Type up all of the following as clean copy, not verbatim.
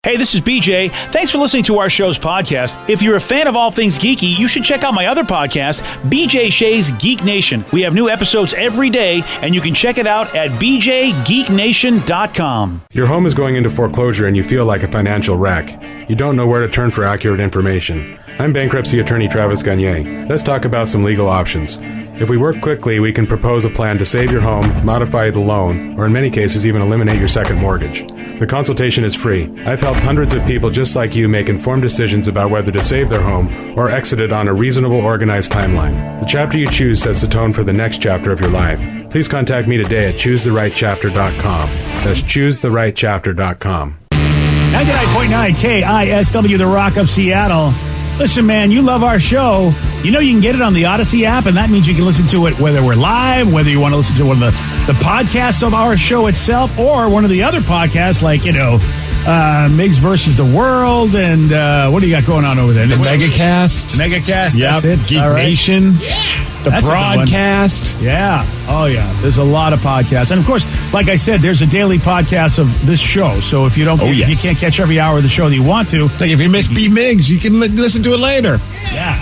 Hey, this is BJ. Thanks for listening to our show's podcast. If you're a fan of all things geeky, you should check out my other podcast, BJ Shea's Geek Nation. We have new episodes every day, and you can check it out at bjgeeknation.com. Your home is going into foreclosure and you feel like a financial wreck. You don't know where to turn for accurate information. I'm bankruptcy attorney Travis Gagne. Let's talk about some legal options. If we work quickly, we can propose a plan to save your home, modify the loan, or in many cases even eliminate your second mortgage. The consultation is free. I've helped hundreds of people just like you make informed decisions about whether to save their home or exit it on a reasonable, organized timeline. The chapter you choose sets the tone for the next chapter of your life. Please contact me today at choosetherightchapter.com. That's choosetherightchapter.com. 99.9 KISW, The Rock of Seattle. Listen, man, you love our show. You know you can get it on the Odyssey app, and that means you can listen to it whether we're live, whether you want to listen to one of the podcasts of our show itself, or one of the other podcasts like, Migs versus the World, and what do you got going on over there? The Megacast. Megacast, yep. That's it. Geek Nation. Yeah. The That's Broadcast. Yeah. Oh, yeah. There's a lot of podcasts. And, of course, like I said, there's a daily podcast of this show. So if you don't, if you can't catch every hour of the show that you want to. Like if you miss B. Migs, you can listen to it later. Yeah.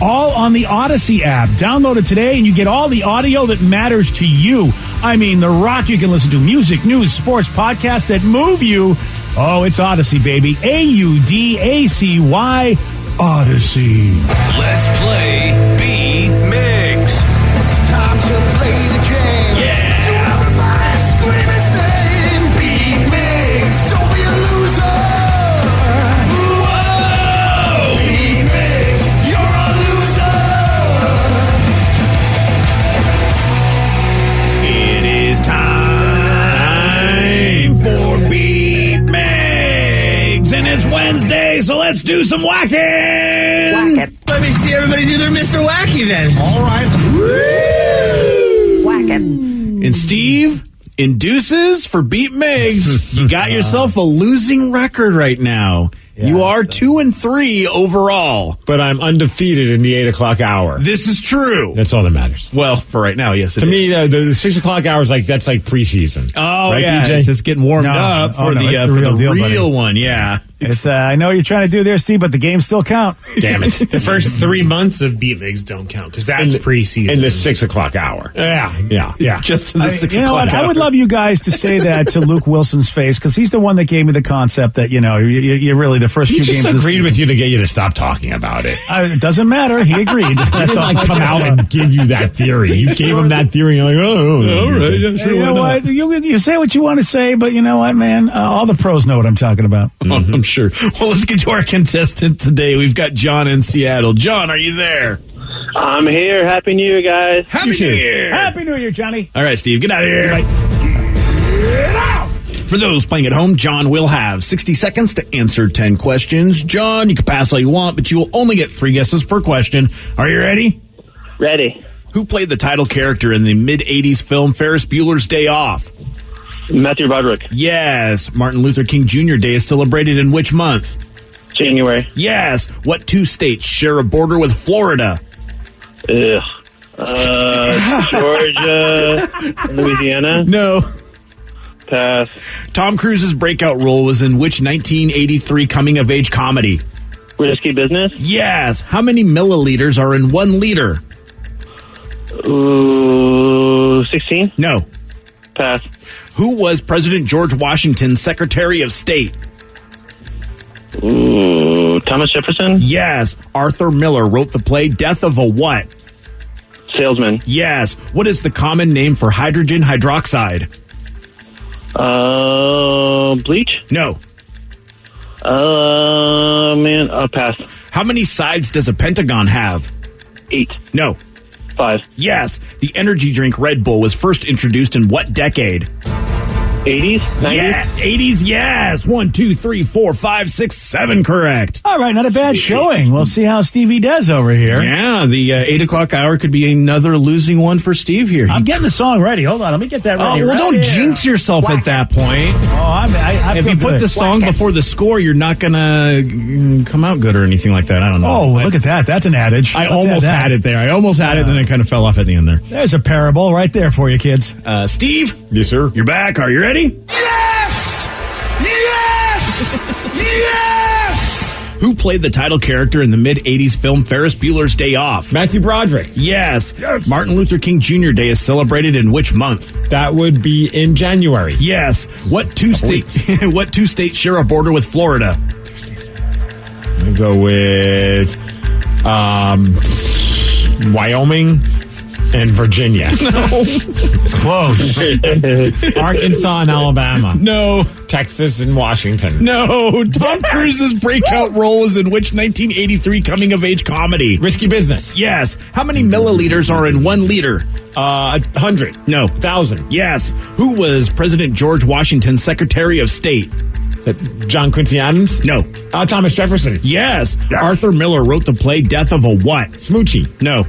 All on the Odyssey app. Download it today, and you get all the audio that matters to you. I mean, The Rock you can listen to, music, news, sports, podcasts that move you. Oh, it's Odyssey, baby. AUDACY, Odyssey. Let's play B-Migs. It's time to play the game. Yeah. So everybody scream his name. B-Migs. Don't be a loser. Whoa. B-Migs. You're a loser. It is time for B-Migs, and it's Wednesday, so let's do some whacking. Let me see everybody do their Mr. Wacky then. All right. Whacking. And Steve, in deuces for Beat Migs, you got yourself a losing record right now. Yeah, you are 2-3 overall. But I'm undefeated in the 8 o'clock hour. This is true. That's all that matters. Well, for right now, yes, it To is. me, the 6 o'clock hour is that's like preseason. Oh, right, yeah. BJ? It's just getting warmed up it's for the real deal, real buddy. one, yeah. It's I know what you're trying to do there, Steve, but the games still count. Damn it. The first 3 months of Beat Migs don't count because that's preseason. In the 6 o'clock hour. Yeah. Just in the 6 You know o'clock what? hour. I would love you guys to say that to Luke Wilson's face, because he's the one that gave me the concept that, you're really the first He few just games. agreed with you to get you to stop talking about it. It doesn't matter. He agreed. He didn't come out and give you that theory. You gave him that theory, and you're like, all right, yeah, sure. You know what? You say what you want to say, but you know what, man? All the pros know what I'm talking about. I'm sure. Well, let's get to our contestant today. We've got John in Seattle. John, are you there? I'm here. Happy New Year, guys. Happy New Year. Happy New Year, Johnny. All right, Steve, get out of here. Get out. For those playing at home, John will have 60 seconds to answer 10 questions. John, you can pass all you want, but you will only get 3 guesses per question. Are you ready? Ready. Who played the title character in the mid-'80s film Ferris Bueller's Day Off? Matthew Broderick. Yes. Martin Luther King Jr. Day is celebrated in which month? January. Yes. What 2 states share a border with Florida? Ugh. Georgia. Louisiana. No. Pass. Tom Cruise's breakout role was in which 1983 coming-of-age comedy? Risky Business. Yes. How many milliliters are in 1 liter? Ooh, 16. No. Pass. Who was President George Washington's Secretary of State? Ooh, Thomas Jefferson. Yes. Arthur Miller wrote the play Death of a what? Salesman. Yes. What is the common name for hydrogen hydroxide? Bleach. No. Pass. How many sides does a pentagon have? 8. No. 5. Yes. The energy drink Red Bull was first introduced in what decade? 80s? 90s? Yeah, 80s, yes. 1, 2, 3, 4, 5, 6, 7, correct. All right, not a bad showing. We'll see how Stevie does over here. Yeah, the 8 o'clock hour could be another losing one for Steve here. I'm getting the song ready. Hold on, let me get that ready. Oh, well, right don't here. jinx yourself at that point. I If feel you put good. the song before the score, you're not going to come out good or anything like that. I don't know. Oh, look at that. That's an adage. I Let's almost add that. had it there. I almost had it, and then it kind of fell off at the end there. There's a parable right there for you, kids. Steve? Yes, sir. You're back. Are you ready? Yes! Yes! Who played the title character in the mid-'80s film Ferris Bueller's Day Off? Matthew Broderick. Yes. Martin Luther King Jr. Day is celebrated in which month? That would be in January. Yes. What two states share a border with Florida? I'll go with Wyoming and Virginia. No. Close. Arkansas and Alabama. No. Texas and Washington. No. Tom Cruise's breakout role was in which 1983 coming-of-age comedy? Risky Business. Yes. How many milliliters are in 1 liter? 100. No. 1,000. Yes. Who was President George Washington's Secretary of State? John Quincy Adams? No. Thomas Jefferson. Yes. Arthur Miller wrote the play Death of a what? Smoochie. No.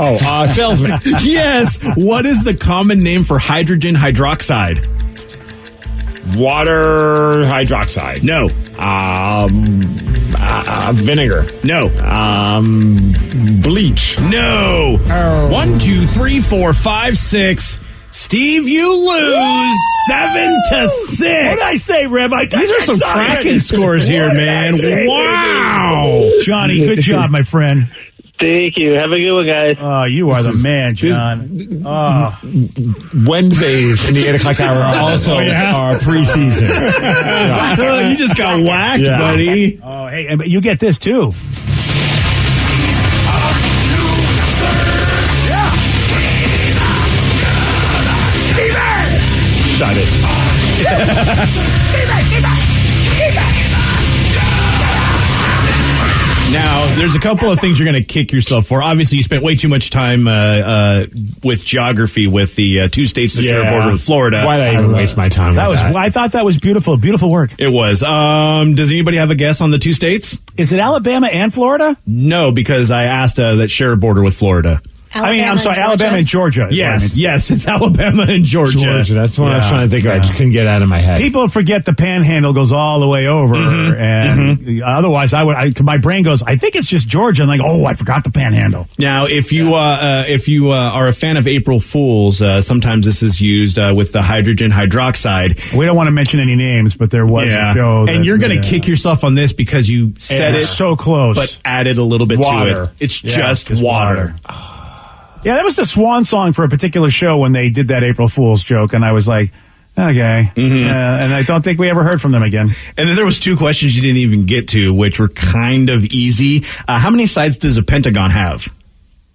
Oh, salesman. Yes. What is the common name for hydrogen hydroxide? Water hydroxide. No. Vinegar. No. Bleach. No. 1, 2, 3, 4, 5, 6. Steve, you lose 7-6. What did I say, Rev? These are some cracking scores here, man. Wow. Johnny, good job, my friend. Thank you. Have a good one, guys. Oh, you are the man, John. Oh. Wednesdays in the 8 o'clock hour are also our preseason. You just got whacked, buddy. Oh, hey, but you get this, too. Shut it. Now, there's a couple of things you're going to kick yourself for. Obviously, you spent way too much time with geography with the 2 states that share a border with Florida. Why did I even waste my time with that? I thought that was beautiful. Beautiful work. It was. Does anybody have a guess on the 2 states? Is it Alabama and Florida? No, because I asked that share a border with Florida. Alabama and Georgia. Yes, it's Alabama and Georgia. That's what I was trying to think of. I just couldn't get out of my head. People forget the panhandle goes all the way over, and otherwise, my brain goes, I think it's just Georgia. And like, oh, I forgot the panhandle. Now, if you are a fan of April Fools, sometimes this is used with the hydrogen hydroxide. We don't want to mention any names, but there was a show, and you're going to kick yourself on this because you said it so close, but added a little bit to it. It's just water. Yeah, that was the swan song for a particular show when they did that April Fool's joke, and I was like, okay. And I don't think we ever heard from them again. And then there was 2 questions you didn't even get to, which were kind of easy. How many sides does a pentagon have?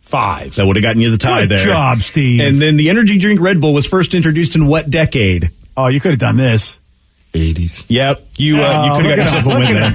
5. That would have gotten you the tie there. Good job, Steve. And then the energy drink Red Bull was first introduced in what decade? Oh, you could have done this. 80s. Yep. You could have got yourself a win there.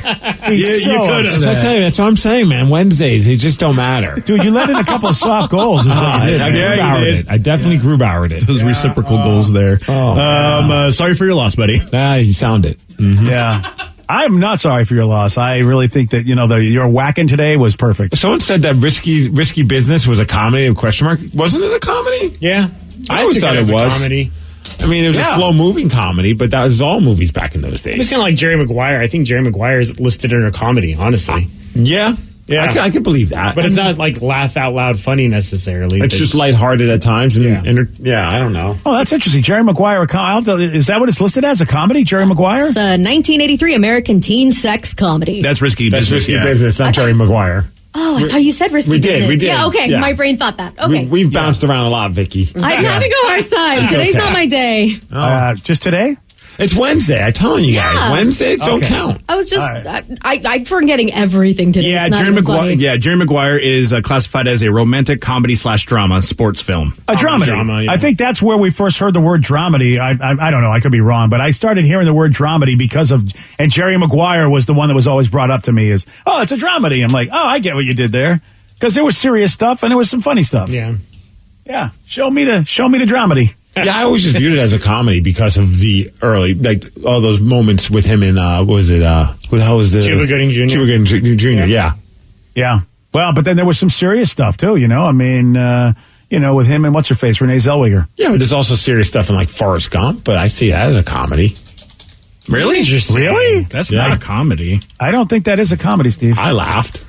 You could have. That's what I'm saying, man. Wednesdays, they just don't matter. Dude, you let in a couple of soft goals. I definitely Grubauered it. Those reciprocal goals there. Sorry for your loss, buddy. You sound it. Yeah. I'm not sorry for your loss. I really think that, your whacking today was perfect. Someone said that Risky Business was a comedy, ? Wasn't it a comedy? Yeah. I always thought it was. A comedy. I mean, it was a slow-moving comedy, but that was all movies back in those days. It was kind of like Jerry Maguire. I think Jerry Maguire is listed under comedy, honestly. Yeah. I can believe that. But it's not like laugh-out-loud funny necessarily. It's just lighthearted at times. I don't know. Oh, that's interesting. Jerry Maguire, is that what it's listed as, a comedy, Jerry Maguire? It's a 1983 American teen sex comedy. That's Risky Business. That's Risky Business, not Jerry Maguire. Oh, I thought you said Risky Business. We did. Yeah, okay. Yeah. My brain thought that. Okay. We've bounced around a lot, Vicky. I'm having a hard time. Today's not my day. Just today? It's Wednesday. I'm telling you guys. Wednesdays don't count. I was just, I'm forgetting everything today. Yeah, Jerry Maguire. Yeah, Jerry Maguire is classified as a romantic comedy / drama sports film. A dramedy. Yeah. I think that's where we first heard the word dramedy. I don't know. I could be wrong, but I started hearing the word dramedy because of, and Jerry Maguire was the one that was always brought up to me as, oh, it's a dramedy. I'm like, oh, I get what you did there. Because there was serious stuff and there was some funny stuff. Yeah. Yeah. Show me the dramedy. Yeah, I always just viewed it as a comedy because of the early, all those moments with him in, what was it, what the hell was the... Cuba Gooding Jr. Cuba Gooding Jr., yeah. Yeah. Well, but then there was some serious stuff, too, I mean, with him and what's-her-face, Renee Zellweger. Yeah, but there's also serious stuff in, Forrest Gump, but I see that as a comedy. Really? Really? That's not a comedy. I don't think that is a comedy, Steve. I laughed.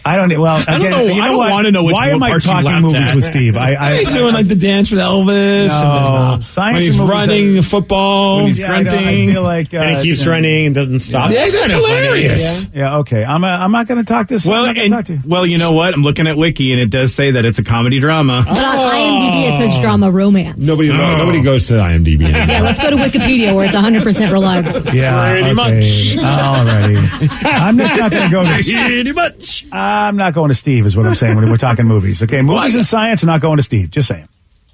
I don't. Well, again, I don't know. You know I don't what? want to know which Why am I parts you talking laughed movies at. with Steve? He's doing like the dance with Elvis. No, and science when he's and movies running the football. When he's I grunting. feel like And he keeps running and doesn't stop. Yeah, That's that's kind of funny. hilarious. Yeah, okay. I'm not going to talk this. Well, I'm not gonna talk to you. well, you know what? I'm looking at Wiki, and it does say that it's a comedy drama. But on IMDb, it says drama romance. Nobody goes to IMDb anymore. Yeah, let's go to Wikipedia where it's 100% reliable. Yeah, Pretty okay. much. Alrighty. I'm just not going to go to. Pretty much. I'm not going to Steve. Is what I'm saying when we're talking movies. Okay, movies and science. I'm not going to Steve. Just saying.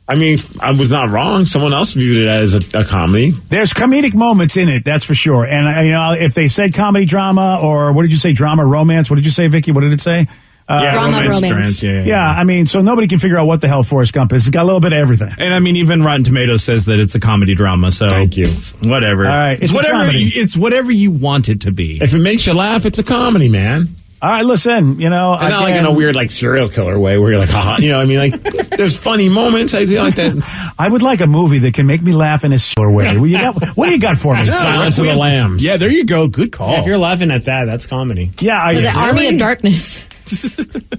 I mean, I was not wrong. Someone else viewed it as a comedy. There's comedic moments in it, that's for sure. And you know, if they said comedy drama or what did you say, drama romance? What did you say, Vicky? What did it say? Drama romance. Yeah, I mean, so nobody can figure out what the hell Forrest Gump is. It's got a little bit of everything. And I mean, even Rotten Tomatoes says that it's a comedy drama. So Thank you. Whatever. All right, It's it's a whatever. comedy. It's whatever you want it to be. If it makes you laugh, it's a comedy, man. All right, listen, you know, And not like in a weird like serial killer way where you're like, haha, you know, I mean, like there's funny moments. I feel like that. I would like a movie that can make me laugh in a similar way. What do you got for me? Silence of the Lambs. Yeah, there you go. Good call. Yeah, if you're laughing at that, that's comedy. Yeah, Was it Army of Darkness?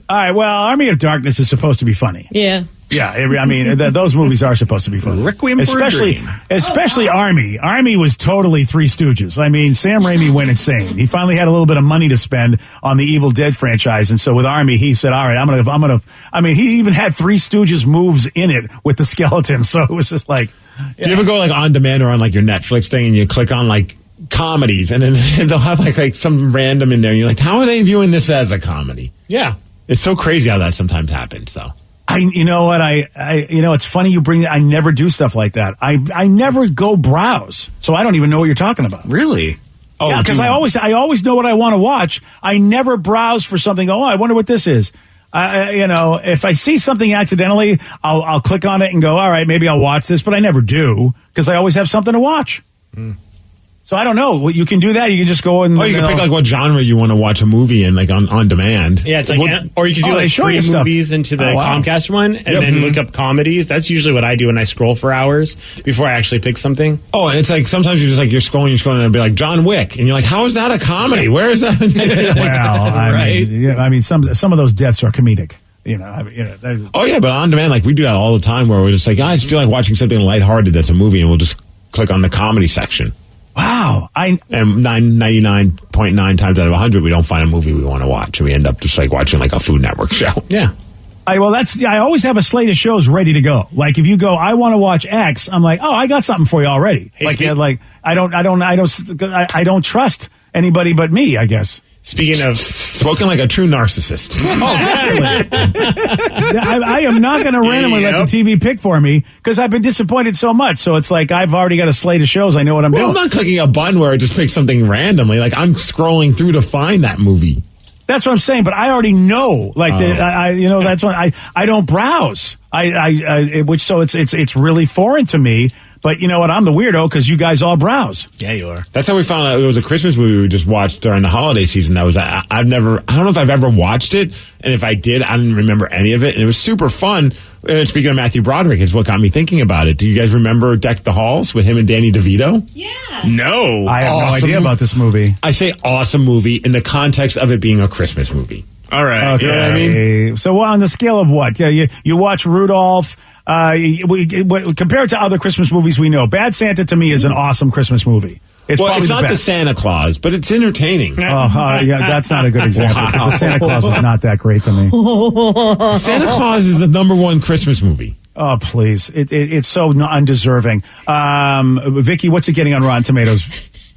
All right, well, Army of Darkness is supposed to be funny. Yeah. Yeah, I mean, those movies are supposed to be funny. Requiem for a Dream. Especially Army. Army was totally Three Stooges. I mean, Sam Raimi went insane. He finally had a little bit of money to spend on the Evil Dead franchise, and so with Army, he said, "All right, I'm gonna." I mean, he even had Three Stooges moves in it with the skeletons, so it was just like. Do you ever go like on demand or on like your Netflix thing and you click on like comedies and then they'll have like some random in there and you're like, how are they viewing this as a comedy? Yeah. It's so crazy how that sometimes happens though. You know what? It's funny you bring that. I never do stuff like that. I never go browse, so I don't even know what you're talking about. Really? Oh, yeah, because I always know what I want to watch. I never browse for something. Oh, I wonder what this is. If I see something accidentally, I'll click on it and go, all right, maybe I'll watch this, but I never do because I always have something to watch. So I don't know. You can do that. You can just go and. Oh, you can pick like what genre you want to watch a movie in, like on demand. Yeah, it's like, or you could do they like show free you stuff. movies into the wow. Comcast one, and then look up comedies. That's usually what I do when I scroll for hours before I actually pick something. Oh, and it's like sometimes you're just like you're scrolling, and it'll be like John Wick, and you're like, how is that a comedy? Where is that? Well, I mean, some of those deaths are comedic. Oh yeah, but on demand, like we do that all the time, where we're just like, I just feel like watching something lighthearted that's a movie, and we'll just click on the comedy section. Wow. And 99.9 times out of 100, we don't find a movie we want to watch, and we end up just like watching like a Food Network show. Yeah. I always have a slate of shows ready to go. Like if you go, I want to watch X, I'm like, oh, I got something for you already. Hey, I don't trust anybody but me, I guess. Speaking of Spoken like a true narcissist. I am not going to randomly let the TV pick for me because I've been disappointed so much. So it's like I've already got a slate of shows. I know what I'm doing. I'm not clicking a button where I just pick something randomly. Like I'm scrolling through to find that movie. That's what I'm saying. But I already know. Like that's why I don't browse. It's really foreign to me. But you know what? I'm the weirdo because you guys all browse. Yeah, you are. That's how we found out it was a Christmas movie we just watched during the holiday season. I don't know if I've ever watched it, and if I did, I didn't remember any of it, and it was super fun. And speaking of Matthew Broderick, is what got me thinking about it. Do you guys remember Deck the Halls with him and Danny DeVito? Yeah. No. I have no idea about this movie. I say awesome movie in the context of it being a Christmas movie. All right. Okay. You know what I mean? So on the scale of what? Yeah, you watch Rudolph. Compared to other Christmas movies we know, Bad Santa to me is an awesome Christmas movie. It's not the Santa Claus, but it's entertaining. Yeah, that's not a good example because the Santa Claus is not that great to me. Santa Claus is the #1 Christmas movie. Oh, please. It's so undeserving. Vicky, what's it getting on Rotten Tomatoes?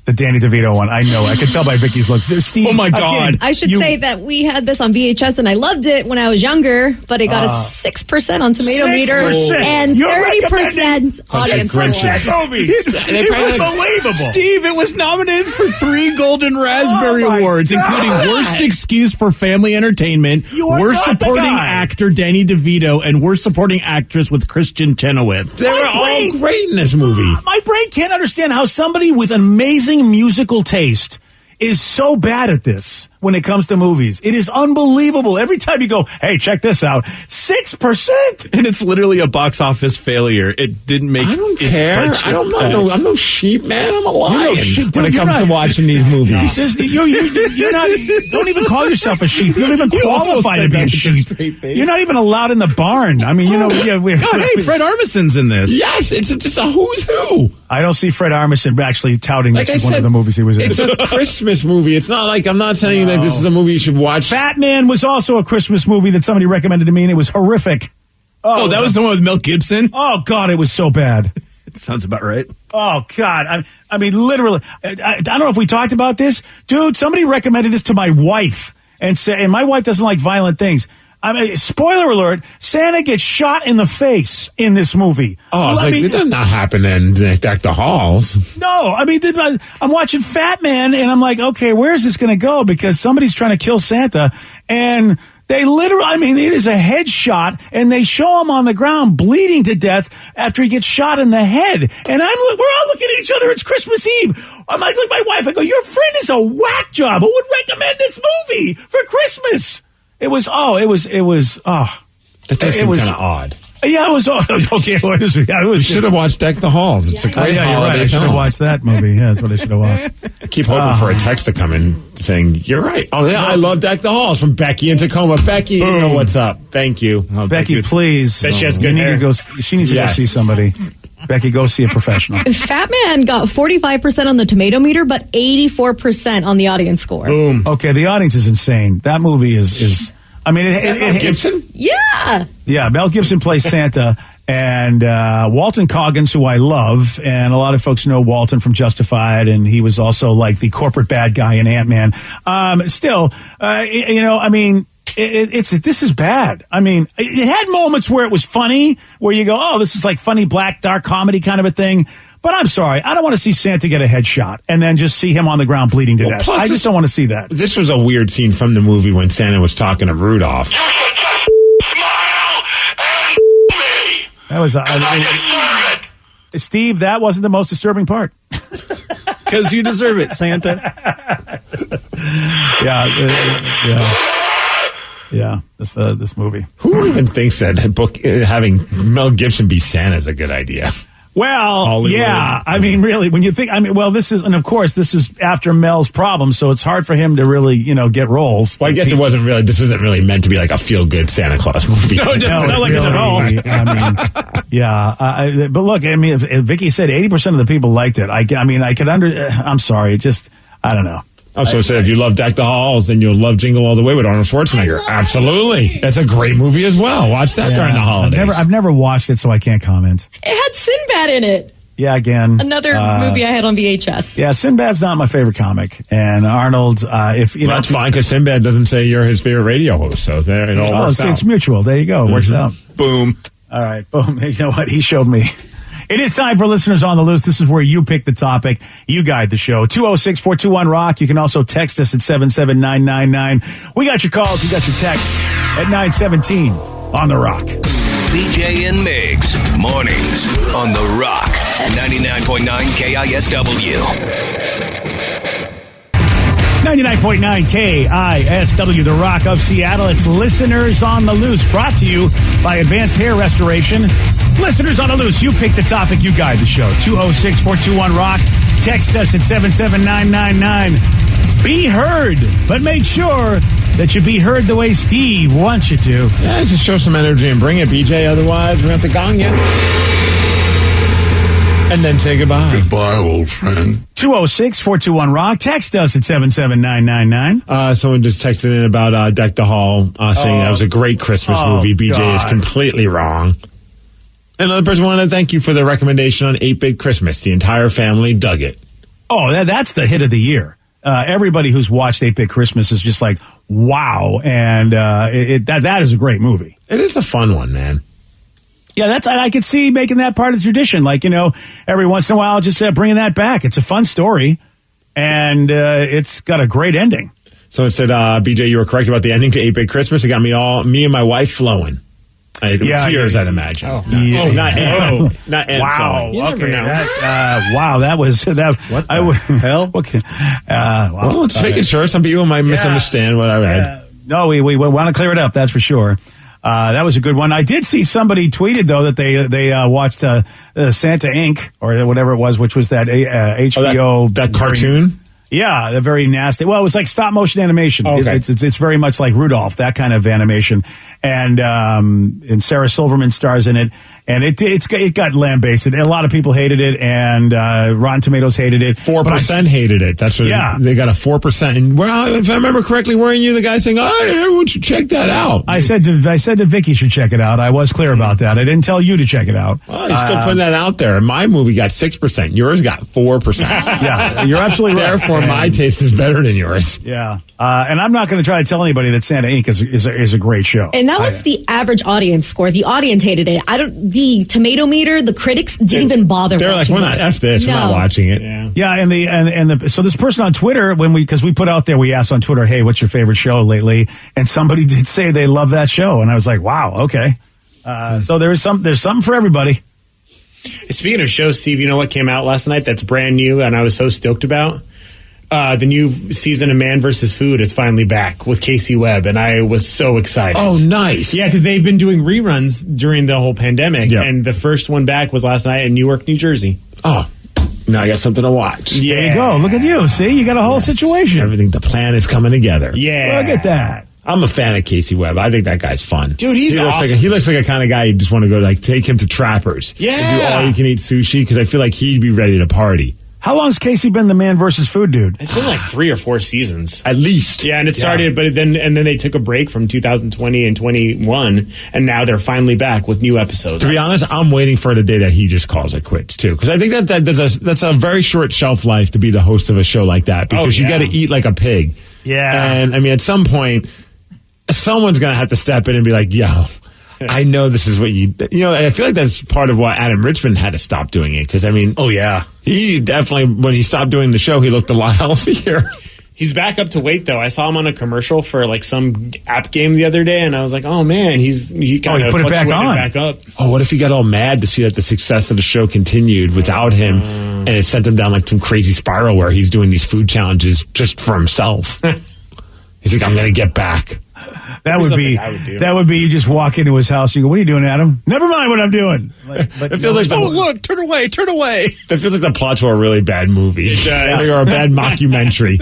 The Danny DeVito one. I know. I can tell by Vicky's look. Steve, oh, my God. I should say that we had this on VHS, and I loved it when I was younger, but it got a 6% on Tomato Meter and 30% audience score. It was unbelievable. Steve, it was nominated for 3 Golden Raspberry Awards, including Worst Excuse for Family Entertainment, Worst Supporting Actor Danny DeVito, and Worst Supporting Actress with Kristen Chenoweth. They were all great in this movie. My brain can't understand how somebody with amazing musical taste is so bad at this. when it comes to movies. It is unbelievable. Every time you go, hey, check this out, 6%. And it's literally a box office failure. It didn't make. I don't care. I'm no sheep, man. I'm a lion sheep, when it comes to watching these movies. You're not. Don't even call yourself a sheep. You don't even qualify to be a sheep. You're not even allowed in the barn. I mean, hey, Fred Armisen's in this. Yes, it's just a who's who. I don't see Fred Armisen actually touting this as one of the movies he was in. It's a Christmas movie. It's not like I'm not telling you that this is a movie you should watch. Fat Man was also a Christmas movie that somebody recommended to me, and it was horrific. Oh, that was the one with Mel Gibson? Oh, God, it was so bad. It sounds about right. Oh, God. I mean, literally. I don't know if we talked about this. Dude, somebody recommended this to my wife, and my wife doesn't like violent things. I mean, spoiler alert, Santa gets shot in the face in this movie. Oh, it did not happen in Dr. Halls. No, I mean, I'm watching Fat Man, and I'm like, okay, where's this going to go? Because somebody's trying to kill Santa, and they literally, I mean, it is a headshot, and they show him on the ground bleeding to death after he gets shot in the head. And we're all looking at each other. It's Christmas Eve. I'm like, look, my wife, I go, your friend is a whack job. Who would recommend this movie for Christmas? That does seem kind of odd. Yeah, it was okay. You should have watched Deck the Halls. It's a great holiday you're right. I should have watched that movie. Yeah, that's what I should have watched. I keep hoping for a text to come in saying, you're right. Oh, yeah, I love Deck the Halls from Becky in Tacoma. Becky, you know what's up. Thank you. Oh, Becky, please. Bet she has good hair. She needs to go see somebody. Becky, go see a professional. Fat Man got 45% on the tomato meter, but 84% on the audience score. Boom. Okay, the audience is insane. That movie is I mean, Mel Gibson? Yeah. Yeah, Mel Gibson plays Santa, and Walton Goggins, who I love, and a lot of folks know Walton from Justified, and he was also like the corporate bad guy in Ant-Man. Still, I mean, this is bad. I mean, it had moments where it was funny, where you go, oh, this is like funny black dark comedy kind of a thing. But I'm sorry, I don't want to see Santa get a headshot and then just see him on the ground bleeding to death. I just don't want to see that. This was a weird scene from the movie when Santa was talking to Rudolph. That was Steve, that wasn't the most disturbing part. Because you deserve it, Santa. Yeah, this movie. Who even thinks that having Mel Gibson be Santa is a good idea? Well, Hollywood. Yeah. I mean, really, when you think, this is after Mel's problem, so it's hard for him to really, get roles. Well, I guess this isn't really meant to be like a feel-good Santa Claus movie. No, it doesn't sound like it at all. I mean, yeah. But look, I mean, if Vicky said 80% of the people liked it, I'm sorry, I don't know. Also said, if you love Deck the Halls, then you'll love Jingle All the Way with Arnold Schwarzenegger. Absolutely. That's a great movie as well. Watch that during the holidays. I've never watched it, so I can't comment. It had Sinbad in it. Yeah, again. Another movie I had on VHS. Yeah, Sinbad's not my favorite comic. And Arnold, that's fine, because Sinbad doesn't say you're his favorite radio host, so there it all works out. It's mutual. There you go. It works out. Boom. All right, boom. You know what? He showed me. It is time for Listeners on the Loose. This is where you pick the topic. You guide the show. 206-421-ROCK. You can also text us at 77999. We got your calls. We got your texts at 917 on The Rock. BJ and Migs, mornings on The Rock, 99.9 KISW. 99.9 KISW, The Rock of Seattle. It's Listeners on the Loose, brought to you by Advanced Hair Restoration. Listeners on the Loose, you pick the topic, you guide the show. 206-421-ROCK. Text us at 77999. Be heard, but make sure that you be heard the way Steve wants you to. Yeah, just show some energy and bring it, BJ. Otherwise, we're going to have to gong you. And then say goodbye. Goodbye, old friend. 206-421-ROCK. Text us at 77999. Someone just texted in about Deck the Hall, saying that was a great Christmas movie. BJ is completely wrong. Another person wanted to thank you for the recommendation on 8-Bit Christmas. The entire family dug it. Oh, that's the hit of the year. Everybody who's watched 8-Bit Christmas is just like, wow. And that is a great movie. It is a fun one, man. Yeah, I could see making that part of the tradition. Like, every once in a while, just bringing that back. It's a fun story, and it's got a great ending. So it said, BJ, you were correct about the ending to 8-Bit Christmas. It got me and my wife flowing. Tears, I'd imagine. not Ant wow. falling. You never Okay. know. That was that. What the hell? Okay. Wow. Well, just making sure. Some people might misunderstand what I read. No, we want to clear it up. That's for sure. That was a good one. I did see somebody tweeted though that they watched Santa Inc. or whatever it was, which was that HBO that cartoon. Yeah, they're very nasty. Well, it was like stop motion animation. Okay. It's very much like Rudolph, that kind of animation. And Sarah Silverman stars in it. And it got lambasted. A lot of people hated it, and Rotten Tomatoes hated it. 4% hated it. That's what they got a 4%. And well, if I remember correctly, weren't you the guy saying, "Oh, everyone should check that out"? I said to Vicky should check it out. I was clear about that. I didn't tell you to check it out. Oh, you're still putting that out there. My movie got 6%. Yours got 4%. Yeah, you're absolutely right. Therefore, my taste is better than yours. Yeah, and I'm not going to try to tell anybody that Santa Inc. is a great show. And that was the average audience score. The audience hated it. The tomato meter, the critics didn't even bother. They're like, watching "We're not F this. No. We're not watching it." Yeah, so this person on Twitter, because we put out there, we asked on Twitter, "Hey, what's your favorite show lately?" And somebody did say they love that show, and I was like, "Wow, okay." So there's something for everybody. Speaking of shows, Steve, you know what came out last night that's brand new and I was so stoked about? The new season of Man vs. Food is finally back with Casey Webb, and I was so excited. Oh, nice. Yeah, because they've been doing reruns during the whole pandemic, and the first one back was last night in Newark, New Jersey. Oh, now I got something to watch. Yeah. There you go. Look at you. See, you got a whole situation. Everything, the plan is coming together. Yeah. Look at that. I'm a fan of Casey Webb. I think that guy's fun. Dude, he's awesome. He looks like a kind of guy you just want to go take him to Trappers. Yeah. And do all you can eat sushi, because I feel like he'd be ready to party. How long's Casey been the Man versus Food dude? It's been like 3 or 4 seasons. At least. Yeah, and it started, but then they took a break from 2020 and 21, and now they're finally back with new episodes. To be honest, I'm waiting for the day that he just calls it quits, too. Because I think that's a very short shelf life to be the host of a show like that, because you got to eat like a pig. Yeah. And, I mean, at some point, someone's going to have to step in and be like, yo, I know this is what I feel like that's part of why Adam Richmond had to stop doing it. Because, I mean, he definitely, when he stopped doing the show, he looked a lot healthier. He's back up to weight, though. I saw him on a commercial for like some app game the other day, and I was like, oh man, he kind of put it back on. back up. Oh, what if he got all mad to see that the success of the show continued without him, and it sent him down like some crazy spiral where he's doing these food challenges just for himself? He's like, I'm going to get back. That would be you just walk into his house and you go, "What are you doing, Adam?" "Never mind what I'm doing." It feels like Look, turn away. That feels like the plot to a really bad movie. It does. Or a bad mockumentary.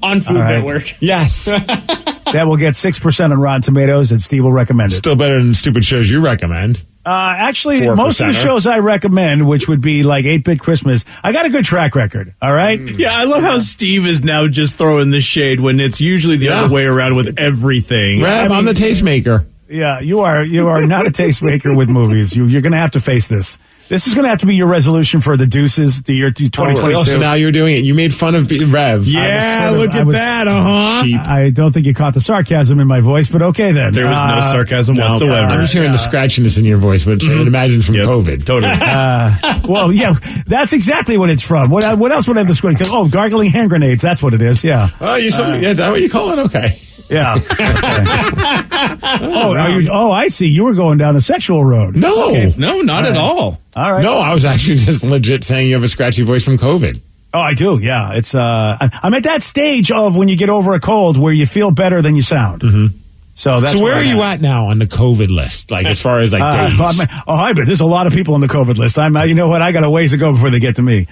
On Food Network. Yes. That will get 6% on Rotten Tomatoes, and Steve will recommend it. Still better than stupid shows you recommend. Actually, 4%. most of the shows I recommend, which would be like 8-Bit Christmas, I got a good track record, all right? Yeah, I love how Steve is now just throwing the shade when it's usually the other way around with everything. Rev, I'm the tastemaker. Yeah, you are not a tastemaker with movies. You're going to have to face this. This is going to have to be your resolution for the Deuces, the year 2022. Oh, so now you're doing it. You made fun of Rev. Yeah, look at that, Sheep. I don't think you caught the sarcasm in my voice, but okay then. There was no sarcasm whatsoever. I'm just hearing the scratchiness in your voice, which I would imagine from COVID. Totally. Well, yeah, that's exactly what it's from. What else would I have the screen? Oh, gargling hand grenades. That's what it is. Yeah. Oh, is that what you call it? Okay. Yeah. Okay. I see. You were going down a sexual road. No. Okay. No, not at all. All right. No, I was actually just legit saying you have a scratchy voice from COVID. Oh, I do. Yeah. It's I'm at that stage of when you get over a cold where you feel better than you sound. Mm-hmm. So where are you at now on the COVID list? Like as far as days? But there's a lot of people on the COVID list. You know what? I got a ways to go before they get to me.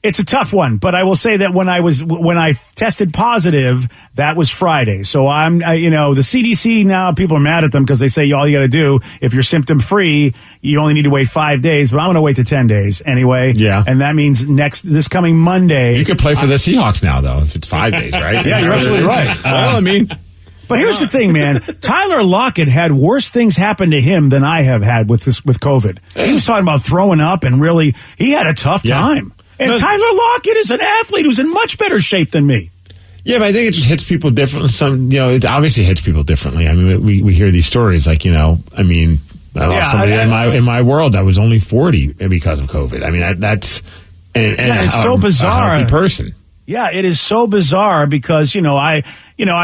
It's a tough one, but I will say that when I tested positive, that was Friday. So the CDC now, people are mad at them because they say all you got to do, if you're symptom free, you only need to wait 5 days, but I'm going to wait to 10 days anyway. Yeah. And that means this coming Monday. You could play for the Seahawks now, though, if it's 5 days, right? Yeah, you're absolutely right. But here's the thing, man. Tyler Lockett had worse things happen to him than I have had with COVID. He was talking about throwing up and really, he had a tough time. And Tyler Lockett is an athlete who's in much better shape than me. Yeah, but I think it just hits people differently. It obviously hits people differently. I mean, we hear these stories like, I lost somebody in my world that was only 40 because of COVID. I mean, that's it's so bizarre. A healthy person. Yeah, it is so bizarre because, I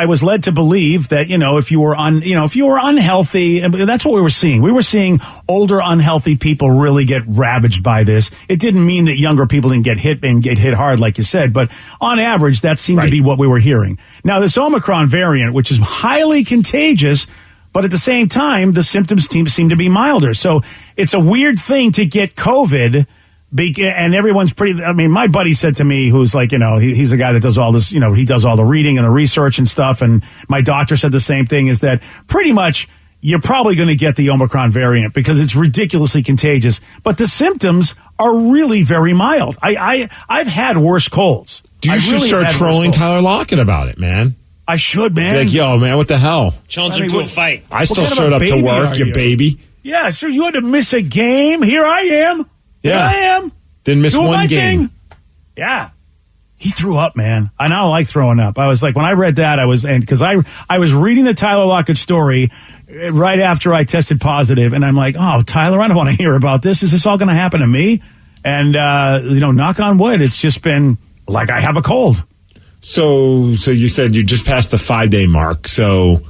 was led to believe that, if you were unhealthy, that's what we were seeing. We were seeing older, unhealthy people really get ravaged by this. It didn't mean that younger people didn't get hit hard, like you said, but on average, that seemed to be what we were hearing. Now, this Omicron variant, which is highly contagious, but at the same time, the symptoms seem to be milder. So it's a weird thing to get COVID. And everyone's my buddy said to me, who's like, he's a guy that does all this, he does all the reading and the research and stuff. And my doctor said the same thing, is that pretty much you're probably going to get the Omicron variant because it's ridiculously contagious. But the symptoms are really very mild. I've had worse colds. You should start trolling Tyler Lockett about it, man. I should, man. Like, yo, man, what the hell? Challenge him to a fight. I still showed up to work, you baby. Yeah, sir, you had to miss a game. Here I am. Yeah. Here I am. Didn't miss doing one my game. Thing. Yeah. He threw up, man. I don't like throwing up. I was like, when I read that, because I was reading the Tyler Lockett story right after I tested positive, and I'm like, oh, Tyler, I don't want to hear about this. Is this all going to happen to me? And, knock on wood, it's just been like I have a cold. So you said you just passed the 5-day mark. So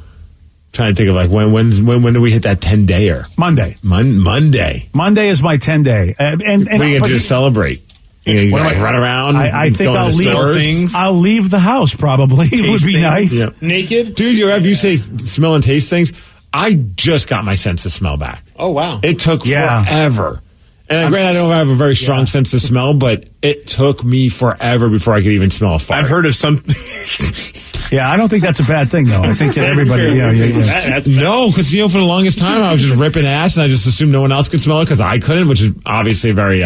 trying to think of like when do we hit that 10-dayer? Monday. Monday. Monday is my 10-day. And what are you going to do to celebrate? You gonna run around? I think I'll leave the house probably. It would be nice. Yeah. Naked? Dude, you say smell and taste things. I just got my sense of smell back. Oh, wow. It took forever. And granted, I don't have a very strong sense of smell, but it took me forever before I could even smell a fart. I've heard of some... Yeah, I don't think that's a bad thing, though. I think that everybody... No, because, for the longest time, I was just ripping ass, and I just assumed no one else could smell it because I couldn't, which is obviously very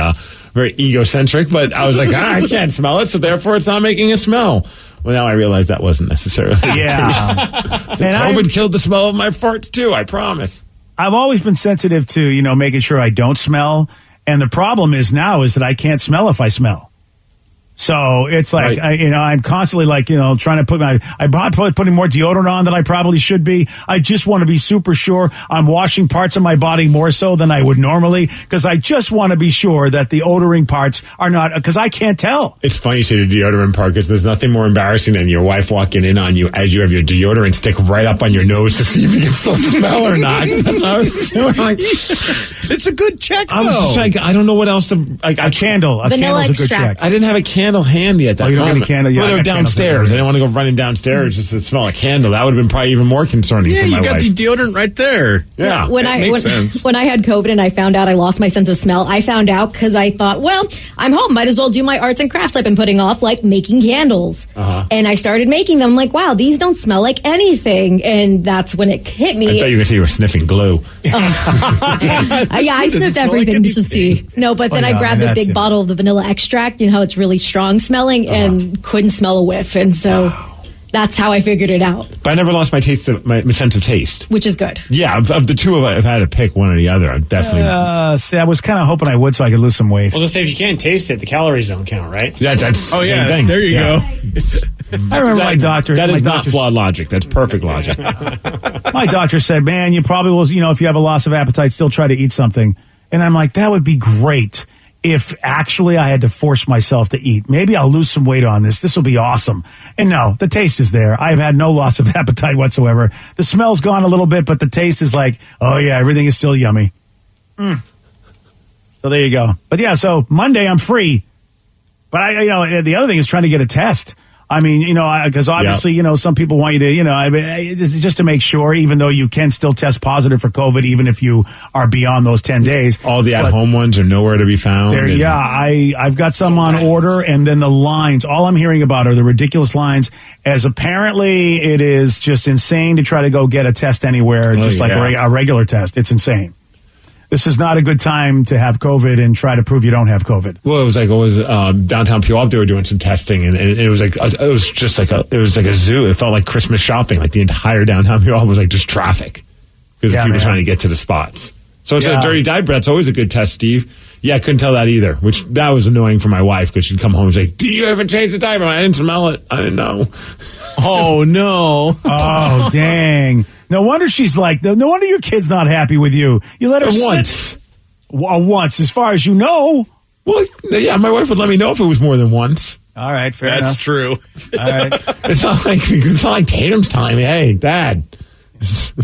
egocentric, but I was like, I can't smell it, so therefore it's not making a smell. Well, now I realize that wasn't necessarily the case. COVID killed the smell of my farts, too, I promise. I've always been sensitive to, making sure I don't smell, and the problem is that I can't smell if I smell. So it's like, I'm constantly like, trying to I'm probably putting more deodorant on than I probably should be. I just want to be super sure I'm washing parts of my body more so than I would normally, because I just want to be sure that the odoring parts are not, because I can't tell. It's funny you say the deodorant part, because there's nothing more embarrassing than your wife walking in on you as you have your deodorant stick right up on your nose to see if you can still smell or not. That's what I was doing. Like, it's a good check, I was just like, I don't know what else to... Like, a candle. A vanilla candle's extract. a good check. I didn't have a candle handy at that time. You don't have a candle? Yeah, well, they were downstairs. I didn't want to go running downstairs just to smell a candle. That would have been probably even more concerning for my wife. Yeah, you got the deodorant right there. Yeah. When I had COVID and I found out I lost my sense of smell, I found out because I thought, well, I'm home. Might as well do my arts and crafts I've been putting off, like making candles. And I started making them. I'm like, wow, these don't smell like anything. And that's when it hit me. I thought you were going to say you were sniffing glue. I sniffed everything just to see. No, but then I grabbed the big bottle of the vanilla extract. You know how it's really strong smelling and couldn't smell a whiff. And so that's how I figured it out. But I never lost my sense of taste. Which is good. Yeah, of the two of us, if I had to pick one or the other, I'd definitely... See, I was kind of hoping I would so I could lose some weight. Well, just say if you can't taste it, the calories don't count, right? That's the same thing. There you go. I remember my doctor... That is not flawed logic. That's perfect logic. My doctor said, man, you probably will, if you have a loss of appetite, still try to eat something. And I'm like, that would be great if actually I had to force myself to eat. Maybe I'll lose some weight on this. This will be awesome. And no, the taste is there. I've had no loss of appetite whatsoever. The smell's gone a little bit, but the taste is like, oh yeah, everything is still yummy. So there you go. But yeah, so Monday I'm free. But the other thing is trying to get a test. I mean, because obviously, some people want you to, this is just to make sure, even though you can still test positive for COVID, even if you are beyond those 10 days. All the at-home ones are nowhere to be found. I've got some on order, and then the lines, all I'm hearing about are the ridiculous lines, as apparently it is just insane to try to go get a test anywhere, like a regular test. It's insane. This is not a good time to have COVID and try to prove you don't have COVID. Well, it was downtown Puyallup. They were doing some testing, and it was like it was like a zoo. It felt like Christmas shopping. Like the entire downtown Puyallup was like just traffic because of people trying to get to the spots. So it's a dirty diaper. That's always a good test, Steve. Yeah, I couldn't tell that either, which that was annoying for my wife because she'd come home and say, "Did you ever change the diaper?" I didn't smell it. I didn't know. Oh no! Oh dang! No wonder she's like. No wonder your kid's not happy with you. You let her once. Once, as far as you know. Well, yeah, my wife would let me know if it was more than once. All right, fair enough. That's true. All right. It's not like Tatum's telling me, hey, Dad,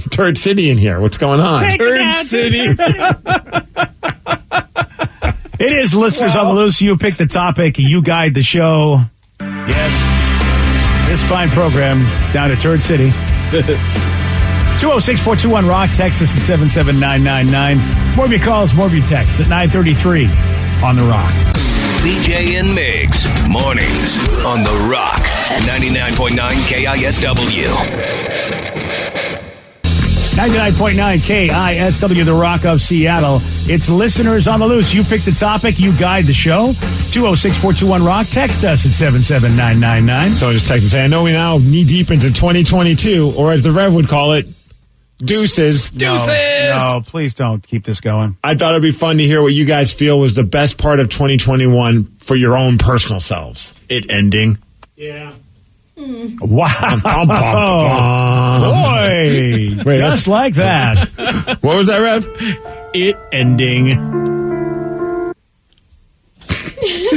Turd City in here. What's going on? Turd City. It is Listeners on the Loose. You pick the topic. You guide the show. Yes. This fine program down to Turd City. 206-421-ROCK. Text us at 77999. More of your calls, more of your texts at 933 on The Rock. BJ and Migs, mornings on The Rock, 99.9 KISW. 99.9 KISW, The Rock of Seattle. It's Listeners on the Loose. You pick the topic, you guide the show. 206-421-ROCK. Text us at 77999. So I just text and say, I know we now knee deep into 2022, or as the Rev would call it, deuces. No, please don't keep this going. I thought it'd be fun to hear what you guys feel was the best part of 2021 for your own personal selves. It ending. Yeah. Wow. Boy. Wait, just like that. What was that, Rev? It ending.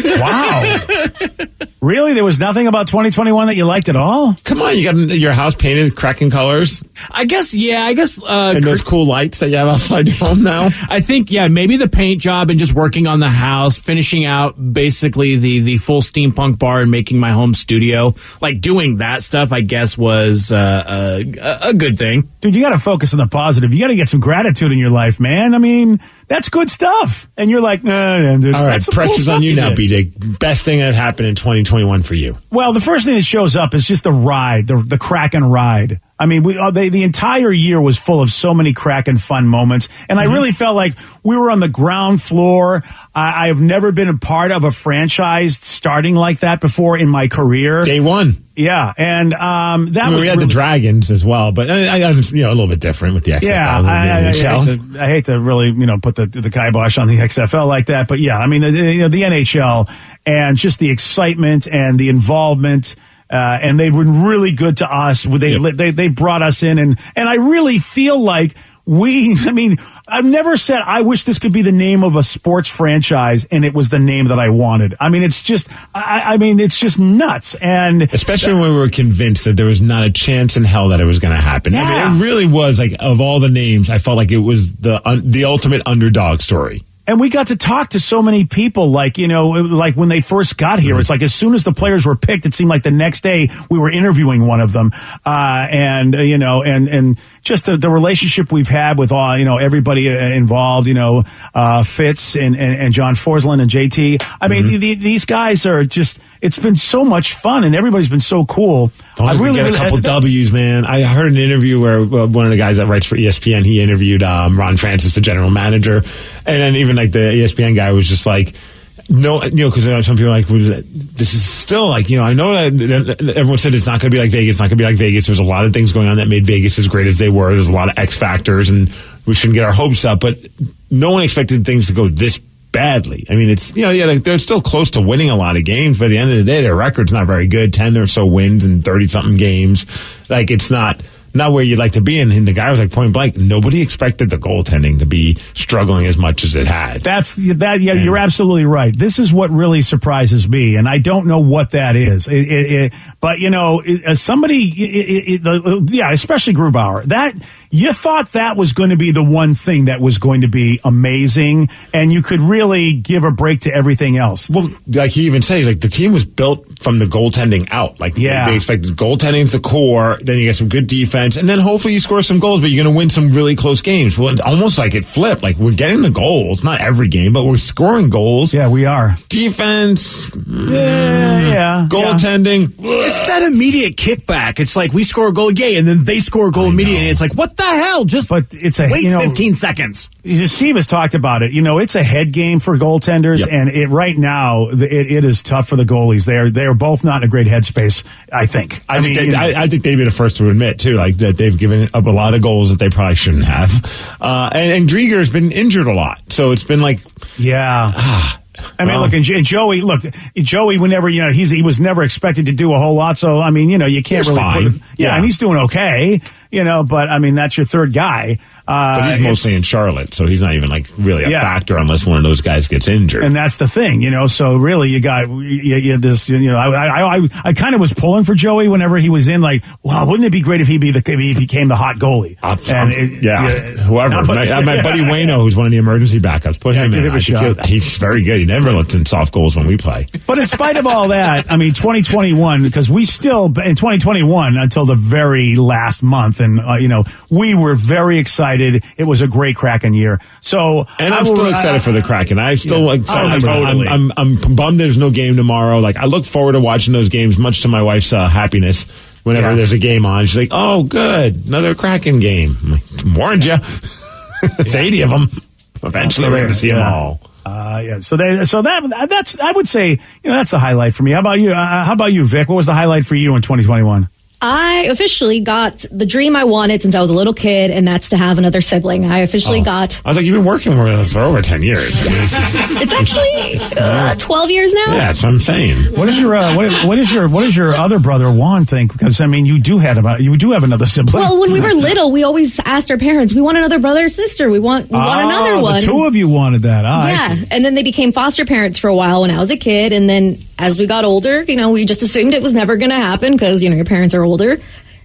Wow. Really? There was nothing about 2021 that you liked at all? Come on, you got your house painted cracking colors I guess. and those cool lights that you have outside your home now. I think, maybe the paint job and just working on the house, finishing out basically the full steampunk bar and making my home studio. Like doing that stuff, I guess, was a good thing. Dude, you got to focus on the positive. You got to get some gratitude in your life, man. I mean, that's good stuff. And you're like, no, dude. All right, that's some pressure's cool on you stuff now, did. BJ. Best thing that happened in 2021 for you. Well, the first thing that shows up is just the ride, the Kraken ride. I mean, the entire year was full of so many Kraken fun moments, and I really felt like we were on the ground floor. I have never been a part of a franchise starting like that before in my career. Day one. Yeah, and that was we had really, the Dragons as well, but I a little bit different with the XFL. Yeah, I hate to really put the kibosh on the XFL like that, but yeah, I mean the NHL and just the excitement and the involvement. And they've been really good to us. They brought us in, and I really feel like I've never said I wish this could be the name of a sports franchise, and it was the name that I wanted. I mean, it's just, it's just nuts. And especially when we were convinced that there was not a chance in hell that it was going to happen. Yeah. I mean, it really was like, of all the names, I felt like it was the ultimate underdog story. And we got to talk to so many people, like when they first got here. It's like as soon as the players were picked, it seemed like the next day we were interviewing one of them. And just the relationship we've had with all, everybody involved, Fitz and John Forsland and JT. I mean, these guys are just, it's been so much fun and everybody's been so cool. I really get a couple W's, man. I heard an interview where one of the guys that writes for ESPN, he interviewed Ron Francis, the general manager, and then even like the ESPN guy was just like, no, because some people are like, this is still like, I know that everyone said it's not going to be like Vegas, not going to be like Vegas. There's a lot of things going on that made Vegas as great as they were. There's a lot of X factors, and we shouldn't get our hopes up. But no one expected things to go this badly. I mean, it's, like they're still close to winning a lot of games, but at the end of the day, their record's not very good. 10 or so wins in 30-something games. Like, it's not where you'd like to be. And the guy was like, point blank, nobody expected the goaltending to be struggling as much as it had. You're absolutely right. This is what really surprises me, and I don't know what that is. But as somebody, especially Grubauer, that you thought that was going to be the one thing that was going to be amazing, and you could really give a break to everything else. Well, like he even says, like the team was built from the goaltending out. Like they expected goaltending's the core, then you get some good defense, and then hopefully you score some goals, but you're going to win some really close games. Well, almost like it flipped. Like we're getting the goals, not every game, but we're scoring goals. Yeah, we are. Defense, goaltending. It's that immediate kickback. It's like we score a goal, and then they score a goal immediately. And it's like, what the hell? But it's wait 15 seconds. Steve has talked about it. It's a head game for goaltenders, and right now it is tough for the goalies. They're both not in a great headspace, I think. I think they'd be the first to admit too, like that they've given up a lot of goals that they probably shouldn't have. And Drieger's been injured a lot, so it's been like, I mean, look, and Joey, whenever, he was never expected to do a whole lot. So, I mean, you can't really fine. and he's doing okay, but I mean, that's your third guy. But he's mostly in Charlotte, so he's not even like really a factor unless one of those guys gets injured. And that's the thing, so really you got this, I kind of was pulling for Joey whenever he was in, like, wow, wouldn't it be great if he became the hot goalie? Whoever. My buddy Wayno, who's one of the emergency backups, put him in. Give him a shot. He's very good. He never lets in soft goals when we play. But in spite of all that, 2021, because we still, in 2021, until the very last month, and, we were very excited. It was a great Kraken year. So, and I'm still excited for the Kraken. I'm still excited. Totally. I'm bummed there's no game tomorrow. Like, I look forward to watching those games, much to my wife's happiness. Whenever there's a game on, she's like, "Oh, good, another Kraken game." I'm like, warned you. It's 80 of them. Eventually, we're going to see them all. So that's I would say that's the highlight for me. How about you? Vic? What was the highlight for you in 2021? I officially got the dream I wanted since I was a little kid, and that's to have another sibling. I officially got. I was like, you've been working with us for over 10 years. It's actually 12 years now. Yeah, that's what I'm saying. What is your other brother Juan think? Because you do have another sibling. Well, when we were little, we always asked our parents, "We want another brother or sister. We want another one." The two of you wanted that. And then they became foster parents for a while when I was a kid, and then as we got older, we just assumed it was never going to happen because your parents are older.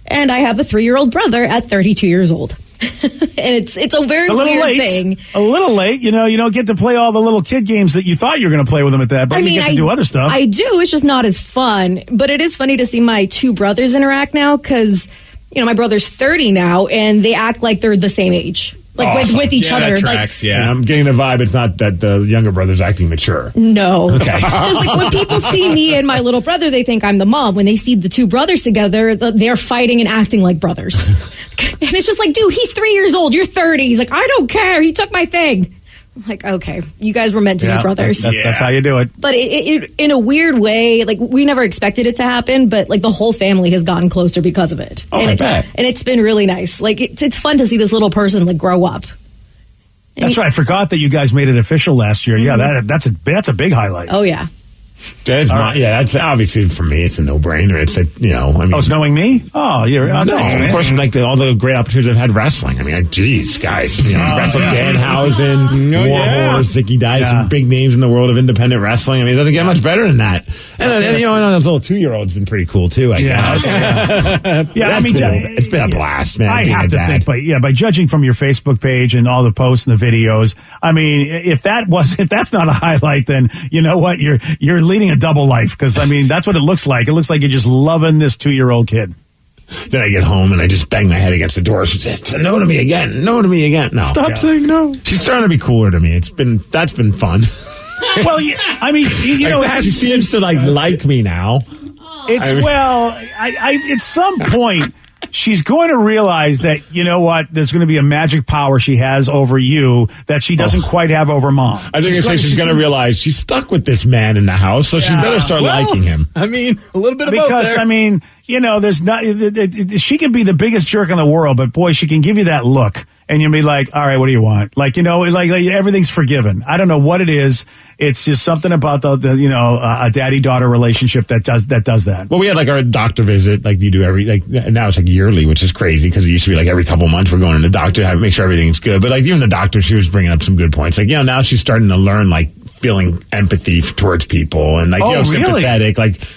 And I have a 3-year-old brother at 32 years old. And it's a very weird thing. A little late. You don't get to play all the little kid games that you thought you were going to play with them at that, but you get to do other stuff. I do. It's just not as fun. But it is funny to see my two brothers interact now because, my brother's 30 now, and they act like they're the same age. With each other. Tracks, I'm getting the vibe. It's not that the younger brother's acting mature. No. Okay. Because when people see me and my little brother, they think I'm the mom. When they see the two brothers together, they're fighting and acting like brothers. And it's just like, dude, he's 3 years old. You're 30. He's like, I don't care. He took my thing. I'm like, okay, you guys were meant to be brothers. That's how you do it. But it in a weird way, we never expected it to happen, but the whole family has gotten closer because of it. Oh, I bet. And it's been really nice. It's fun to see this little person grow up. That's right. I forgot that you guys made it official last year. Mm-hmm. Yeah, that's a big highlight. Oh yeah. That's obviously for me. It's a no-brainer. It's it's knowing me. Oh, you're thanks, man. Of course, all the great opportunities I've had wrestling. Geez, guys, wrestled Danhausen, Warhorse, Zicky Dice, some big names in the world of independent wrestling. It doesn't get much better than that. And then those little 2-year-old's been pretty cool too. I guess. It's been a blast, man. I have to think, by judging from your Facebook page and all the posts and the videos, if that's not a highlight, then you know what, you're leading a double life because that's what it looks like. It looks like you're just loving this 2-year-old kid. Then I get home and I just bang my head against the door. She says, "No to me again. No to me again." No, stop saying no. She's starting to be cooler to me. That's been fun. Well, she seems to like me now. At some point. She's going to realize that, there's going to be a magic power she has over you that she doesn't quite have over Mom. I think she's going to realize she's stuck with this man in the house, so she better start liking him. A little bit of both there. There's not. She can be the biggest jerk in the world, but boy, she can give you that look. And you'll be like, all right, what do you want? Everything's forgiven. I don't know what it is. It's just something about a daddy-daughter relationship that does that. Well, we had our doctor visit, you do now it's yearly, which is crazy because it used to be every couple months we're going to the doctor to make sure everything's good. But even the doctor, she was bringing up some good points. Now she's starting to learn feeling empathy towards people and sympathetic.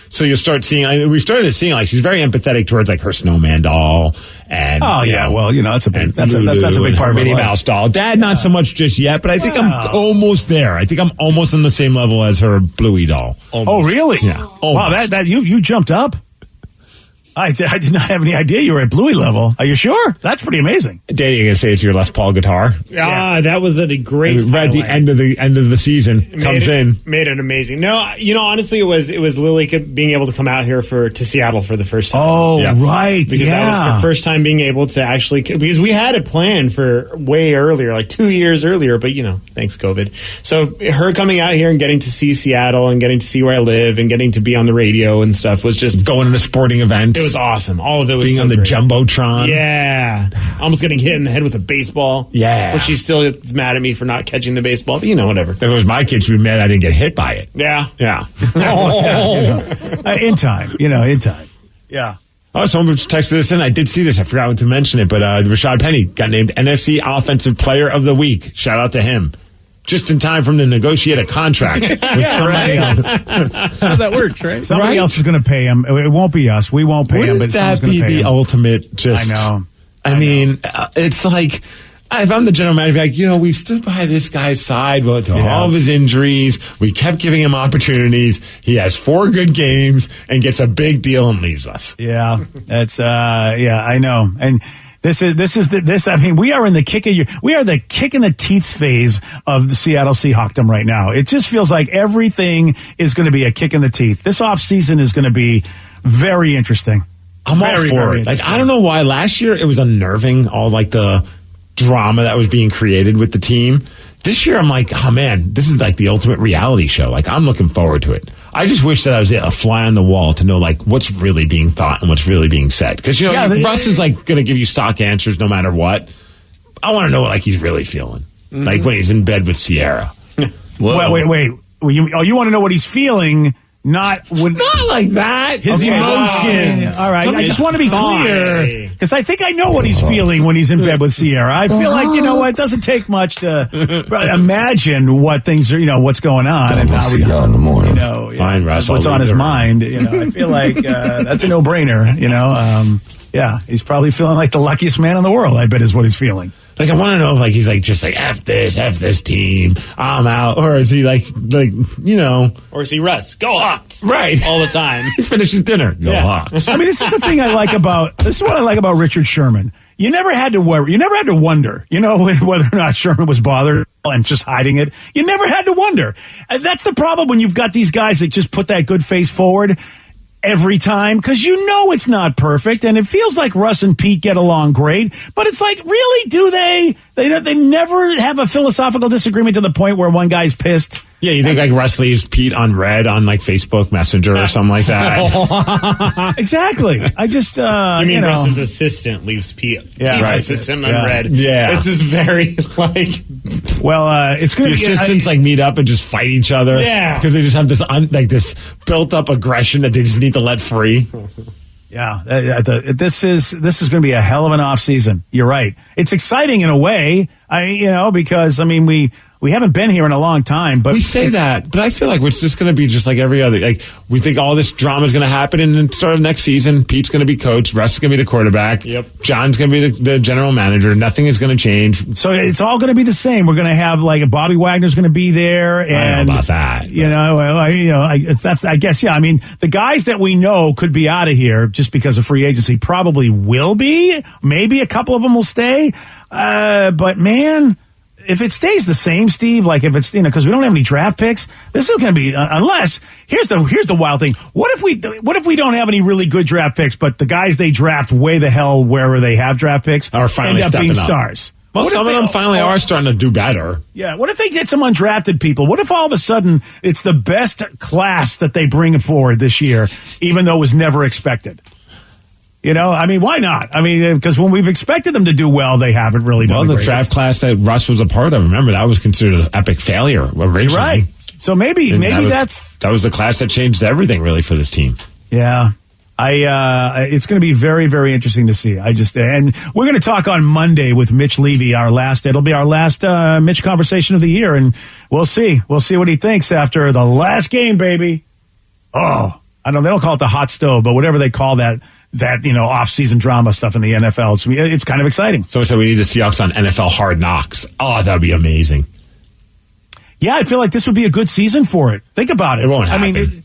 So you start seeing, we started seeing she's very empathetic towards her snowman doll. And that's a big that's a big part of Minnie Mouse doll. Dad, not so much just yet, but I think I'm almost there. I think I'm almost on the same level as her Bluey doll. Almost. Oh, really? Yeah. Wow, Almost. that you jumped up. I did not have any idea you were at Bluey level. Are you sure? That's pretty amazing. Danny, you're gonna say it's your Les Paul guitar? Yes. That was a great. Right at the end of the season, made it amazing. No, honestly, it was Lily being able to come out here to Seattle for the first time. Oh, right, because that was her first time being able to actually, because we had it planned for way earlier, 2 years earlier, but thanks COVID. So her coming out here and getting to see Seattle and getting to see where I live and getting to be on the radio and stuff was just going to sporting events. It was awesome. All of it was being on the great. Jumbotron. Yeah. Almost getting hit in the head with a baseball. Yeah. But she still is mad at me for not catching the baseball. But whatever. If it was my kid, she'd be mad I didn't get hit by it. Yeah. Yeah. In time. In time. Yeah. Oh, someone texted us in. I did see this. I forgot to mention it, but Rashad Penny got named NFC Offensive Player of the Week. Shout out to him. Just in time for him to negotiate a contract with somebody else. That's how that works, right? Somebody else is going to pay him. It won't be us. We won't pay him, but that someone's be going to pay the him. ultimate just... I know. I mean, it's like... If I'm the general manager, like, we've stood by this guy's side with all of his injuries. We kept giving him opportunities. He has 4 good games and gets a big deal and leaves us. Yeah, that's I know. And this. I mean, we are in the kick in the teeth phase of the Seattle Seahawkdom right now. It just feels like everything is going to be a kick in the teeth. This offseason is going to be very interesting. I'm all for it. Like, I don't know why last year it was unnerving. All like the drama that was being created with the team. This year, I'm like, oh man, this is like the ultimate reality show. Like, I'm looking forward to it. I just wish that I was a fly on the wall to know like what's really being thought and what's really being said. Because Russ is like going to give you stock answers no matter what. I want to know what like he's really feeling, like when he's in bed with Sierra. Wait. You want to know what he's feeling? Not like that. His emotions. All right. I just want to be clear because I think I know what he's feeling when he's in bed with Sierra. I feel like, it doesn't take much to imagine what things are, what's going on and how we in the morning. Fine, Russ, what's on his mind. I feel like that's a no-brainer. Yeah, he's probably feeling like the luckiest man in the world, I bet is what he's feeling. Like, I want to know if, like, he's, like, just, like, F this team, I'm out. Or is he, like, Or is he Russ? Go Hawks. Right. All the time. He finishes dinner. Go Hawks. I mean, this is the thing this is what I like about Richard Sherman. You never had to worry. You never had to wonder, whether or not Sherman was bothered and just hiding it. You never had to wonder. And that's the problem when you've got these guys that just put that good face forward every time, because it's not perfect, and it feels like Russ and Pete get along great, but it's like, really, do they? They never have a philosophical disagreement to the point where one guy's pissed. Yeah, you think like Russ leaves Pete on red on like Facebook Messenger or something like that? Exactly. I just, you mean Russ's assistant leaves Pete's assistant on red? Yeah, it's just very like. Well, it's going to be assistants like meet up and just fight each other. Yeah, because they just have this built up aggression that they just need to let free. Yeah, this is going to be a hell of an off season. You're right. It's exciting in a way. Because we haven't been here in a long time, but we say that, but I feel like it's just going to be just like every other. Like, we think all this drama is going to happen in the start of next season. Pete's going to be coach. Russ is going to be the quarterback. Yep. John's going to be the general manager. Nothing is going to change. So it's all going to be the same. We're going to have like Bobby Wagner's going to be there, and I don't know about that. I guess. Yeah. I mean, the guys that we know could be out of here just because of free agency probably will be. Maybe a couple of them will stay. But man, if it stays the same, Steve, like if it's, because we don't have any draft picks, this is going to be, unless, here's the wild thing. What if we don't have any really good draft picks, but the guys they draft way the hell wherever they have draft picks are finally end up being stepping up. Stars? Well, some of them finally are starting to do better. Yeah. What if they get some undrafted people? What if all of a sudden it's the best class that they bring forward this year, even though it was never expected? Why not? Because when we've expected them to do well, they haven't really done well. The draft class that Russ was a part of, remember, that was considered an epic failure originally. You're right. So maybe that was the class that changed everything really for this team. Yeah. It's going to be very, very interesting to see. And we're going to talk on Monday with Mitch Levy, it'll be our last Mitch conversation of the year, and we'll see what he thinks after the last game, baby. Oh, I don't know, they don't call it the hot stove, but whatever they call that off-season drama stuff in the NFL. It's kind of exciting. So we need the Seahawks on NFL Hard Knocks. Oh, that would be amazing. Yeah, I feel like this would be a good season for it. Think about it. It won't happen.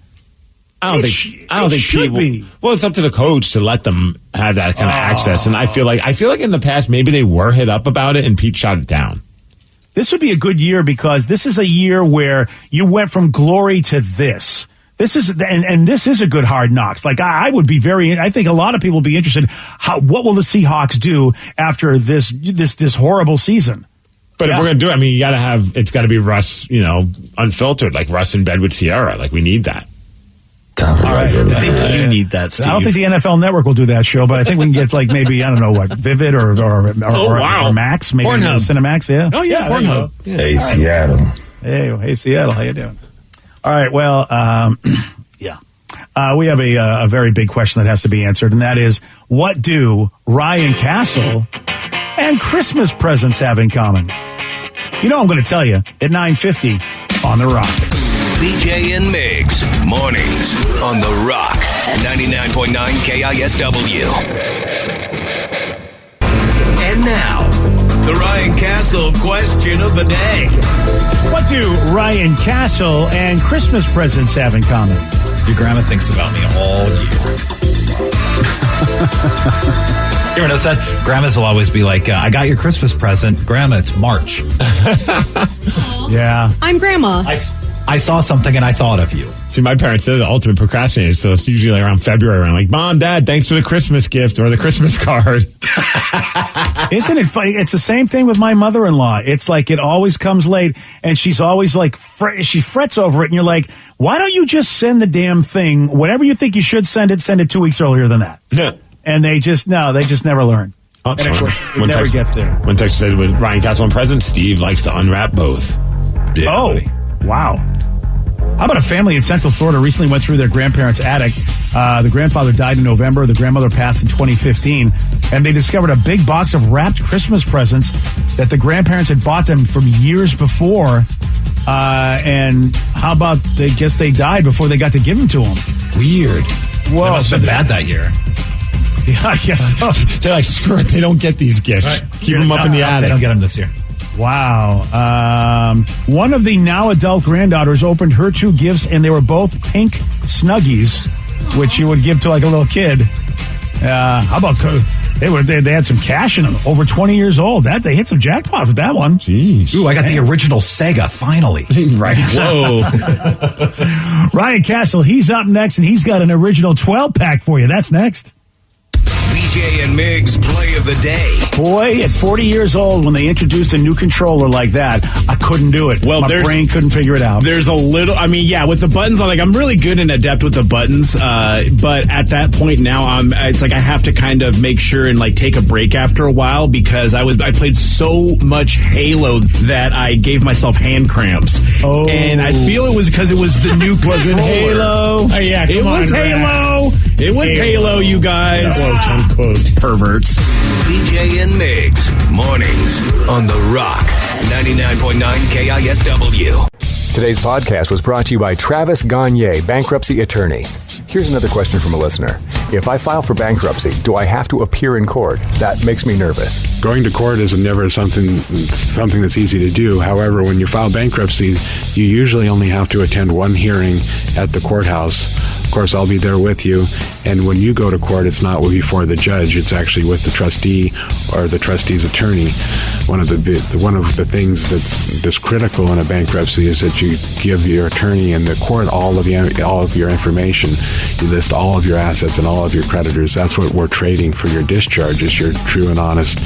I don't think people. Well, it's up to the coach to let them have that kind of access. And I feel like in the past maybe they were hit up about it and Pete shot it down. This would be a good year because this is a year where you went from glory to this. This is a good Hard Knocks. Like I think a lot of people will be interested. What will the Seahawks do after this horrible season? But if we're going to do it, it's got to be Russ, unfiltered, like Russ in bed with Sierra. Like we need that. All right. I think you need that, Steve. I don't think the NFL Network will do that show, but I think we can get like maybe, I don't know what, Vivid or Max, maybe Cinemax, yeah. Oh yeah, Pornhub. Yeah. Hey Seattle. Hey Seattle, how you doing? All right, well, yeah. We have a very big question that has to be answered, and that is, what do Ryan Castle and Christmas presents have in common? You know I'm going to tell you at 9:50 on The Rock. BJ and Migs, mornings on The Rock, 99.9 KISW. And now, the Ryan Castle question of the day. What do Ryan Castle and Christmas presents have in common? Your grandma thinks about me all year. You ever notice that? Grandmas will always be like, I got your Christmas present. Grandma, it's March. Yeah. I'm grandma. I saw something and I thought of you. See, my parents, they're the ultimate procrastinators, so it's usually like around February. I'm like, Mom, Dad, thanks for the Christmas gift or the Christmas card. Isn't it funny? It's the same thing with my mother-in-law. It's like it always comes late, and she's always like, she frets over it, and you're like, why don't you just send the damn thing? Whatever you think you should send it 2 weeks earlier than that. Yeah. And they just never learn. Oh, and of course, it never gets there. One text said, with Ryan Castle and present, Steve likes to unwrap both. Yeah, buddy. Wow. How about a family in Central Florida recently went through their grandparents' attic? The grandfather died in November. The grandmother passed in 2015. And they discovered a big box of wrapped Christmas presents that the grandparents had bought them from years before. And how about they died before they got to give them to them? Weird. Well, they must have been bad that year. Yeah, I guess so. They're like, screw it. They don't get these gifts. Right. Keep them up in the attic. They don't get them this year. Wow. One of the now adult granddaughters opened her 2 gifts, and they were both pink Snuggies, which you would give to like a little kid. How about they had some cash in them? Over 20 years old. That they hit some jackpot with that one. Jeez. Ooh, I got the original Sega finally. Right. Whoa. Ryan Castle, he's up next, and he's got an original 12-pack for you. That's next. BJ and Migs play of the day. Boy, at 40 years old, when they introduced a new controller like that, I couldn't do it. Well, my brain couldn't figure it out. There's a little, with the buttons, I'm really good and adept with the buttons, but at that point now, it's like I have to kind of make sure and like take a break after a while because I played so much Halo that I gave myself hand cramps. Oh. And I feel it was because it was the new controller. Was it Halo? Oh, yeah, it was Halo. It was Halo, you guys. Quote, unquote. Perverts. BJ and Migs, mornings on The Rock, 99.9 KISW. Today's podcast was brought to you by Travis Gagne, bankruptcy attorney. Here's another question from a listener. If I file for bankruptcy, do I have to appear in court? That makes me nervous. Going to court is never something that's easy to do. However, when you file bankruptcy, you usually only have to attend one hearing at the courthouse. Of course, I'll be there with you. And when you go to court, it's not before the judge. It's actually with the trustee or the trustee's attorney. One of the things that's critical in a bankruptcy is that you give your attorney and the court all of your information. You list all of your assets and all of your creditors. That's what we're trading for your discharge, is your true and honest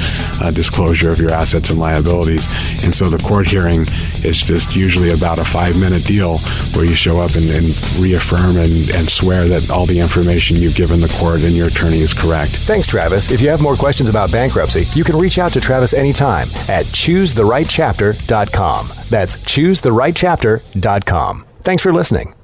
disclosure of your assets and liabilities. And so the court hearing is just usually about a 5-minute deal where you show up and reaffirm and swear that all the information you've given the court and your attorney is correct. Thanks, Travis. If you have more questions about bankruptcy, you can reach out to Travis anytime at choosetherightchapter.com. That's choosetherightchapter.com. Thanks for listening.